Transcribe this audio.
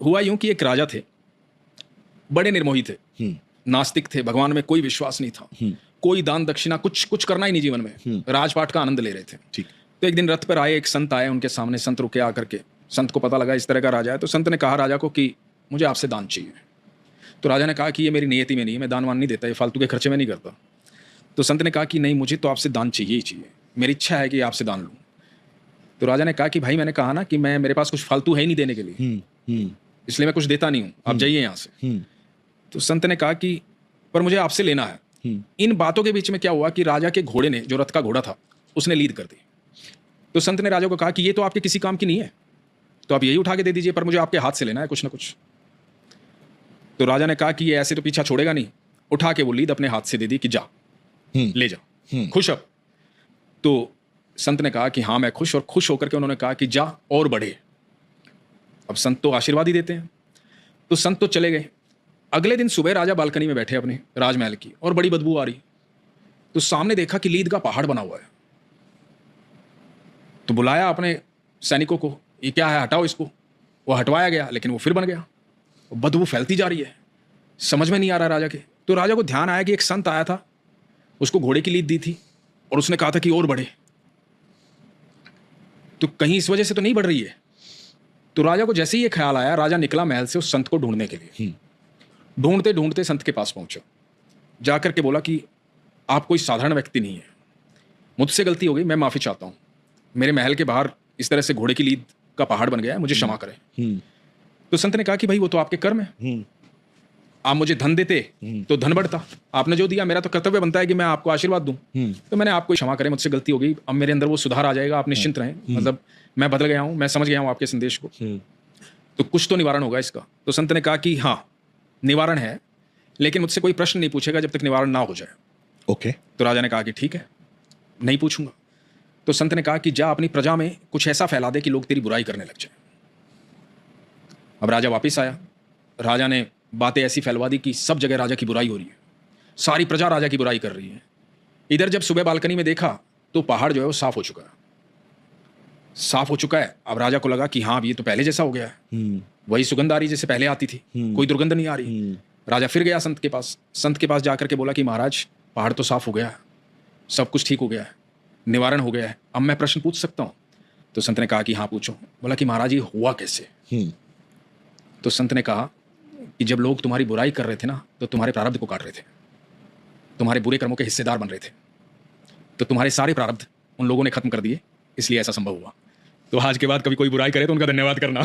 हुआ यूं कि एक राजा थे, बड़े निर्मोही थे, नास्तिक थे, भगवान में कोई विश्वास नहीं था, कोई दान दक्षिणा कुछ कुछ करना ही नहीं जीवन में, राजपाट का आनंद ले रहे थे। ठीक। तो एक दिन रथ पर आए, एक संत आए उनके सामने, संत रुके आकर के, संत को पता लगा इस तरह का राजा है, तो संत ने कहा राजा को कि मुझे आपसे दान चाहिए। तो राजा ने कहा कि ये मेरी नियति में नहीं है, मैं दान वान नहीं देता, ये फालतू के खर्चे में नहीं करता। तो संत ने कहा कि नहीं, मुझे तो आपसे दान चाहिए ही चाहिए, मेरी इच्छा है कि आपसे दान लूँ। तो राजा ने कहा कि भाई मैंने कहा ना कि मैं, मेरे पास कुछ फालतू है ही नहीं देने के लिए, इसलिए मैं कुछ देता नहीं हूँ, आप जाइए यहाँ से। तो संत ने कहा कि पर मुझे आपसे लेना है। इन बातों के बीच में क्या हुआ कि राजा के घोड़े ने, जो रथ का घोड़ा था, उसने लीद कर दी। तो संत ने राजा को कहा कि ये तो आपके किसी काम की नहीं है, तो आप यही उठा के दे दीजिए, पर मुझे आपके हाथ से लेना है कुछ ना कुछ। तो राजा ने कहा कि ये ऐसे तो पीछा छोड़ेगा नहीं, उठा के वो लीद अपने हाथ से दे दी कि जा, ले जा, खुश अब। तो संत ने कहा कि हाँ मैं खुश, और खुश होकर के उन्होंने कहा कि जा और बढ़े। अब संत तो आशीर्वाद ही देते हैं, तो संत तो चले गए। अगले दिन सुबह राजा बालकनी में बैठे अपने राजमहल की, और बड़ी बदबू आ रही। तो सामने देखा कि लीद का पहाड़ बना हुआ है। तो बुलाया अपने सैनिकों को, ये क्या है, हटाओ इसको। वो हटवाया गया, लेकिन वो फिर बन गया। बदबू फैलती जा रही है, समझ में नहीं आ रहा राजा के। तो राजा को ध्यान आया कि एक संत आया था, उसको घोड़े की लीद दी थी, और उसने कहा था कि और बढ़े, तो कहीं इस वजह से तो नहीं बढ़ रही है। तो राजा को जैसे ही ये ख्याल आया, राजा निकला महल से उस संत को ढूंढने के लिए। ढूंढते ढूंढते संत के पास पहुंचा, जाकर के बोला कि आप कोई साधारण व्यक्ति नहीं है, मुझसे गलती हो गई, मैं माफी चाहता हूँ, मेरे महल के बाहर इस तरह से घोड़े की लीद का पहाड़ बन गया है, मुझे क्षमा करें। तो संत ने कहा कि भाई वो तो आपके कर्म है, आप मुझे धन देते तो धन बढ़ता, आपने जो दिया, मेरा तो कर्तव्य बनता है कि मैं आपको आशीर्वाद दूं। तो मैंने आपको क्षमा करें, मुझसे गलती हो गई, अब मेरे अंदर वो सुधार आ जाएगा, आप निश्चिंत रहें, मतलब मैं बदल गया हूं, मैं समझ गया हूं आपके संदेश को, तो कुछ तो निवारण होगा इसका। तो संत ने कहा कि हाँ निवारण है, लेकिन मुझसे कोई प्रश्न नहीं पूछेगा जब तक निवारण ना हो जाए। ओके। तो राजा ने कहा कि ठीक है, नहीं पूछूंगा। तो संत ने कहा कि जा अपनी प्रजा में कुछ ऐसा फैला दे कि लोग तेरी बुराई करने लग जाए। अब राजा वापिस आया, राजा ने बातें ऐसी फैलवा दी कि सब जगह राजा की बुराई हो रही है, सारी प्रजा राजा की बुराई कर रही है। इधर जब सुबह बालकनी में देखा तो पहाड़ जो है वो साफ हो चुका है, साफ हो चुका है। अब राजा को लगा कि हाँ अब ये तो पहले जैसा हो गया है, वही सुगंध आ रही जैसे पहले आती थी, कोई दुर्गंध नहीं आ रही। राजा फिर गया संत के पास, संत के पास जाकर के बोला कि महाराज पहाड़ तो साफ हो गया है, सब कुछ ठीक हो गया है, निवारण हो गया है, अब मैं प्रश्न पूछ सकता हूँ? तो संत ने कहा कि हाँ पूछो। बोला कि महाराज ये हुआ कैसे? तो संत ने कहा कि जब लोग तुम्हारी बुराई कर रहे थे ना, तो तुम्हारे प्रारब्ध को काट रहे थे, तुम्हारे बुरे कर्मों के हिस्सेदार बन रहे थे, तो तुम्हारे सारे प्रारब्ध उन लोगों ने खत्म कर दिए, इसलिए ऐसा संभव हुआ। तो आज के बाद कभी कोई बुराई करे तो उनका धन्यवाद करना।